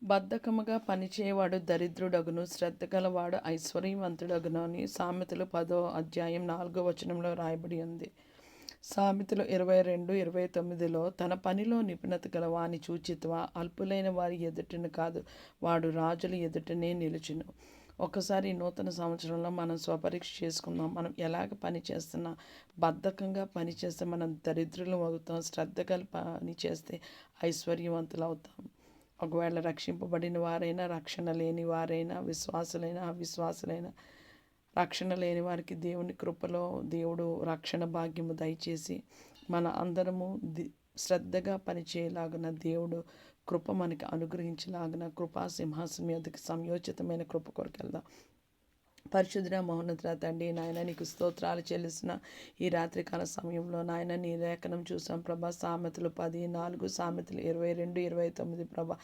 బద్ధకముగా పనిచేయవాడు దరిద్రుడగును, శ్రద్ధగలవాడు ఐశ్వర్యవంతుడగును అని సామెతలు 10వ అధ్యాయం 4వ వచనంలో రాయబడి ఉంది. సామెతలు 22:29లో తన పనిలో నిపుణత గల వాని చూచితివా, అల్పులైన వారి ఎదుటను కాదు, వాడు రాజుల ఎదుటనే నిలుచును. ఒకసారి నూతన సంవత్సరంలో మనం స్వపరీక్ష చేసుకుందాం. మనం ఎలాగ పని చేస్తున్నా? బద్ధకంగా పని చేస్తే మనం దరిద్రులం అవుతాం. శ్రద్ధగల పని చేస్తే ఐశ్వర్యవంతులు అవుతాం. ఒకవేళ రక్షింపబడిన వారైనా, రక్షణ లేని వారైనా, విశ్వాసులైనా అవిశ్వాసులైనా, రక్షణ లేని వారికి దేవుని కృపలో దేవుడు రక్షణ భాగ్యము దయచేసి మన అందరము శ్రద్ధగా పనిచేయలాగున దేవుడు కృప మనకి అనుగ్రహించలాగున కృపా సింహాసనం మీదకి సంయోచితమైన కృప కొరకు వెళ్దాం. పరిశుద్ధుడ మహోన్నతుడ తండ్రి, నాయన నీకు స్తోత్రాలు చెల్లిసిన ఈ రాత్రికాల సమయంలో నాయన నీ లేఖనం చూసాం ప్రభా. సామెతలు 10:4, సామెతలు 22:29 ప్రభా.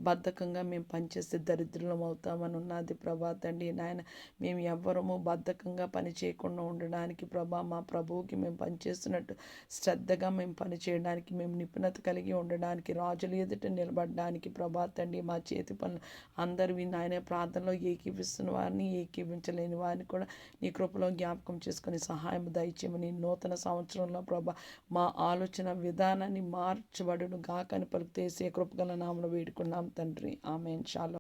బద్ధకంగా మేము పనిచేస్తే దరిద్రులం అవుతామని ఉన్నది ప్రభా. తండ్రి నాయన మేము ఎవ్వరము బద్ధకంగా పని చేయకుండా ఉండడానికి ప్రభా, మా ప్రభువుకి మేము పనిచేస్తున్నట్టు శ్రద్ధగా మేము పని చేయడానికి, మేము నిపుణత కలిగి ఉండడానికి, రాజుల ఎదుట నిలబడడానికి ప్రభా తండ్రి మా చేతి పనులు అందరివి నాయన ప్రార్థనలో ఏకీపిస్తున్న వారిని ఏకీపించలేని వారిని కూడా నీ కృపలో జ్ఞాపకం చేసుకొని సహాయం దయచేయమని నూతన సంవత్సరంలో ప్రభా మా ఆలోచన విధానాన్ని మార్చబడును గాకని పలుకుతేసే కృపగల నామమున వేడుకున్నాం తండ్రి. ఆమేన్. షాలోమ్.